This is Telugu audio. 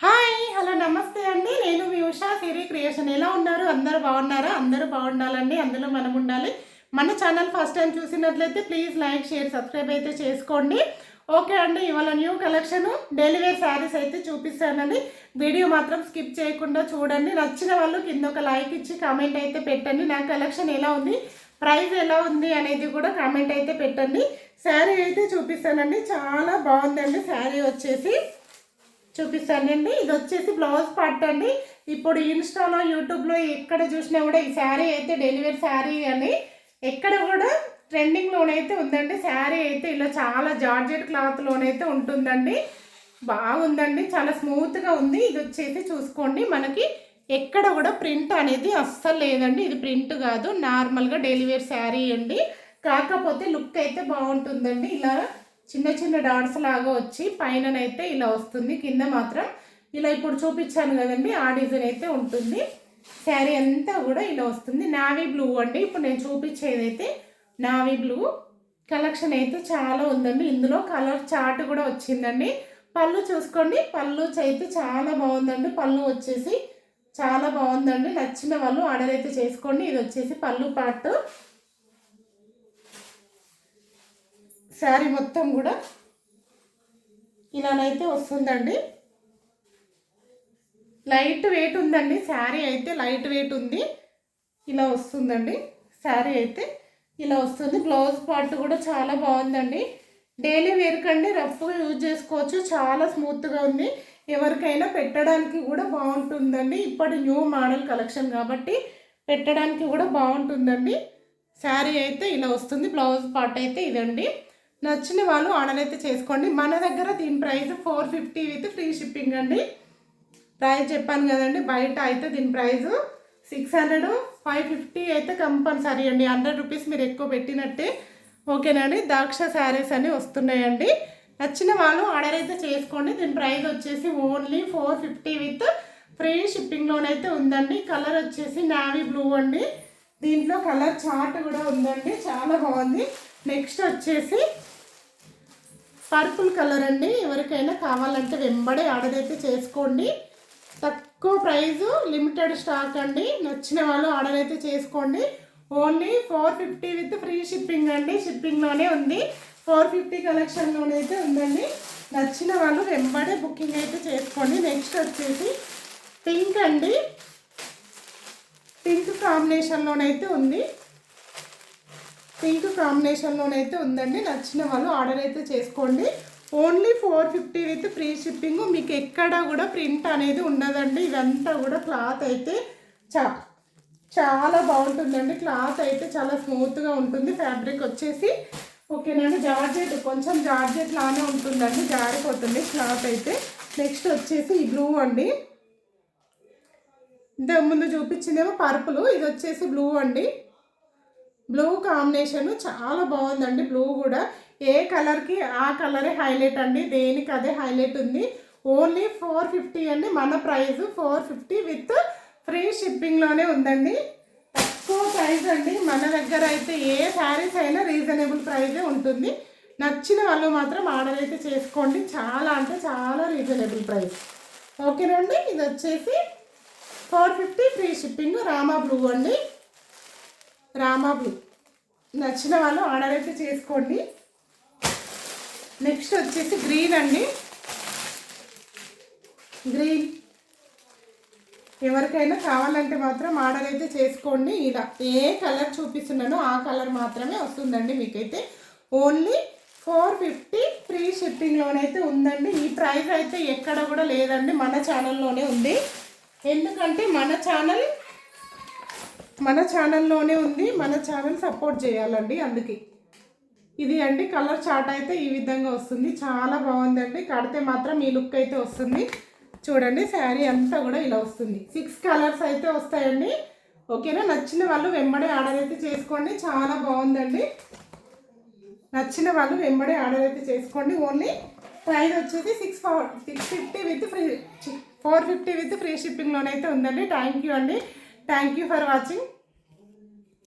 హాయ్ హలో నమస్తే అండి. నేను మీ ఉషా సిరి క్రియేషన్. ఎలా ఉన్నారు? అందరూ బాగున్నారా? అందరూ బాగుండాలండి, అందులో మనం ఉండాలి. మన ఛానల్ ఫస్ట్ టైం చూసినట్లయితే ప్లీజ్ లైక్ షేర్ సబ్స్క్రైబ్ అయితే చేసుకోండి. ఓకే అండి, ఇవాళ new collection daily wear saris అయితే చూపిస్తానండి. వీడియో మాత్రం స్కిప్ చేయకుండా చూడండి. నచ్చిన వాళ్ళు కింద ఒక లైక్ ఇచ్చి కామెంట్ అయితే పెట్టండి. నా కలెక్షన్ ఎలా ఉంది, ప్రైస్ ఎలా ఉంది అనేది కూడా కామెంట్ అయితే పెట్టండి. శారీ అయితే చూపిస్తానండి. చాలా బాగుందండి. శారీ వచ్చేసి చూపిస్తానండి. ఇది వచ్చేసి బ్లౌజ్ పార్ట్ అండి. ఇప్పుడు ఇన్స్టాలో యూట్యూబ్లో ఎక్కడ చూసినా కూడా ఈ శారీ అయితే డెలివరీ శారీ అని ఎక్కడ కూడా ట్రెండింగ్లోనైతే ఉందండి. శారీ అయితే ఇలా చాలా జార్జెట్ క్లాత్లోనైతే ఉంటుందండి. బాగుందండి, చాలా స్మూత్గా ఉంది. ఇది వచ్చేసి చూసుకోండి, మనకి ఎక్కడ కూడా ప్రింట్ అనేది అస్సలు లేదండి. ఇది ప్రింట్ కాదు, నార్మల్గా డెలివరీ శారీ అండి. కాకపోతే లుక్ అయితే బాగుంటుందండి. ఇలా చిన్న చిన్న డాట్స్ లాగా వచ్చి పైననైతే ఇలా వస్తుంది, కింద మాత్రం ఇలా ఇప్పుడు చూపించాను కదండి ఆ డిజైన్ అయితే ఉంటుంది. శారీ అంతా కూడా ఇలా వస్తుంది. నావీ బ్లూ అండి. ఇప్పుడు నేను చూపించేదైతే నావీ బ్లూ కలెక్షన్ అయితే చాలా ఉందండి. ఇందులో కలర్ చార్ట్ కూడా వచ్చిందండి. పళ్ళు చూసుకోండి, పళ్ళు అయితే చాలా బాగుందండి. పళ్ళు వచ్చేసి చాలా బాగుందండి. నచ్చిన వాళ్ళు ఆర్డర్ అయితే చేసుకోండి. ఇది వచ్చేసి పళ్ళు పార్ట్. శారీ మొత్తం కూడా ఇలానైతే వస్తుందండి. లైట్ వెయిట్ ఉందండి. శారీ అయితే లైట్ వెయిట్ ఉంది. ఇలా వస్తుందండి. శారీ అయితే ఇలా వస్తుంది. బ్లౌజ్ పార్ట్ కూడా చాలా బాగుందండి. డైలీ వేర్ కండి, రఫ్గా యూజ్ చేసుకోవచ్చు. చాలా స్మూత్గా ఉంది. ఎవరికైనా పెట్టడానికి కూడా బాగుంటుందండి. ఇప్పటి న్యూ మోడల్ కలెక్షన్ కాబట్టి పెట్టడానికి కూడా బాగుంటుందండి. శారీ అయితే ఇలా వస్తుంది. బ్లౌజ్ పార్ట్ అయితే ఇదండి. నచ్చిన వాళ్ళు ఆర్డర్ అయితే చేసుకోండి. మన దగ్గర దీని ప్రైస్ 450 విత్ ఫ్రీ షిప్పింగ్ అండి. ప్రైస్ చెప్పాను కదండి. బయట అయితే దీని ప్రైస్ 600, 550 అయితే కంపల్సరీ అండి. 100 రూపీస్ మీరు ఎక్కువ పెట్టినట్టే. ఓకేనండి. దాక్ష శారీస్ అని వస్తున్నాయండి. నచ్చిన వాళ్ళు ఆర్డర్ అయితే చేసుకోండి. దీని ప్రైస్ వచ్చేసి ఓన్లీ 450 విత్ ఫ్రీ షిప్పింగ్లోనైతే ఉందండి. కలర్ వచ్చేసి నావీ బ్లూ అండి. దీంట్లో కలర్ చార్ట్ కూడా ఉందండి, చాలా బాగుంది. నెక్స్ట్ వచ్చేసి పర్పుల్ కలర్ అండి. ఎవరికైనా కావాలంటే వెంబడే ఆర్డర్ అయితే చేసుకోండి. తక్కువ ప్రైజు, లిమిటెడ్ స్టాక్ అండి. నచ్చిన వాళ్ళు ఆర్డర్ అయితే చేసుకోండి. ఓన్లీ 450 విత్ ఫ్రీ షిప్పింగ్ అండి. షిప్పింగ్లోనే ఉంది. 450 కలెక్షన్లోనే అయితే ఉందండి. నచ్చిన వాళ్ళు వెంబడే బుకింగ్ అయితే చేసుకోండి. నెక్స్ట్ వచ్చేసి పింక్ అండి. పింక్ కాంబినేషన్లోనైతే ఉంది. పింక్ కాంబినేషన్లోనైతే ఉందండి. నచ్చిన వాళ్ళు ఆర్డర్ అయితే చేసుకోండి. Only 450 with free shipping. మీకు ఎక్కడా కూడా ప్రింట్ అనేది ఉండదండి. ఇదంతా కూడా క్లాత్ అయితే చాలా బాగుంటుందండి. క్లాత్ అయితే చాలా స్మూత్గా ఉంటుంది. ఫ్యాబ్రిక్ వచ్చేసి ఓకేనండి. జార్జెట్, కొంచెం జార్జెట్ లానే ఉంటుందండి, జారిపోతుంది క్లాత్ అయితే. నెక్స్ట్ వచ్చేసి ఈ బ్లూ అండి. ఇంతకు ముందు చూపించిందేమో పర్పుల్, ఇది వచ్చేసి బ్లూ అండి. బ్లూ కాంబినేషన్ చాలా బాగుందండి. బ్లూ కూడా ఏ కలర్కి ఆ కలరే హైలైట్ అండి. దేనికి అదే హైలైట్ ఉంది. ఓన్లీ 450 అండి. మన ప్రైస్ 450 విత్ ఫ్రీ షిప్పింగ్లోనే ఉందండి. తక్కువ ప్రైస్ అండి. మన దగ్గర అయితే ఏ శారీస్ అయినా రీజనబుల్ ప్రైజే ఉంటుంది. నచ్చిన వాళ్ళు మాత్రం ఆర్డర్ అయితే చేసుకోండి. చాలా అంటే చాలా రీజనబుల్ ప్రైస్. ఓకేనండి. ఇది వచ్చేసి 450 ఫ్రీ షిప్పింగ్. రామా బ్లూ అండి. రామా బ్లూ నచ్చిన వాళ్ళు ఆర్డర్ అయితే చేసుకోండి. నెక్స్ట్ వచ్చేసి గ్రీన్ అండి. గ్రీన్ ఎవరికైనా కావాలంటే మాత్రం ఆర్డర్ అయితే చేసుకోండి. ఇలా ఏ కలర్ చూపిస్తున్నానో ఆ కలర్ మాత్రమే వస్తుందండి. మీకైతే ఓన్లీ 450 ఫ్రీ షిప్పింగ్లోనైతే ఉందండి. ఈ ప్రైస్ అయితే ఎక్కడ కూడా లేదండి, మన ఛానల్లోనే ఉంది. ఎందుకంటే మన ఛానల్లోనే ఉంది. మన ఛానల్ సపోర్ట్ చేయాలండి, అందుకే. ఇది అండి కలర్ చార్ట్ అయితే ఈ విధంగా వస్తుంది. చాలా బాగుందండి. కడితే మాత్రం ఈ లుక్ అయితే వస్తుంది. చూడండి, శారీ అంతా కూడా ఇలా వస్తుంది. 6 కలర్స్ అయితే వస్తాయండి. ఓకేనా. నచ్చిన వాళ్ళు వెంబడే ఆర్డర్ అయితే చేసుకోండి. చాలా బాగుందండి. నచ్చిన వాళ్ళు వెంబడే ఆర్డర్ అయితే చేసుకోండి. ఓన్లీ ప్రైస్ వచ్చేసి 650 విత్ ఫ్రీ 450 విత్ ఫ్రీ షిప్పింగ్లోనైతే ఉందండి. థ్యాంక్ యూ అండి. Thank you for watching.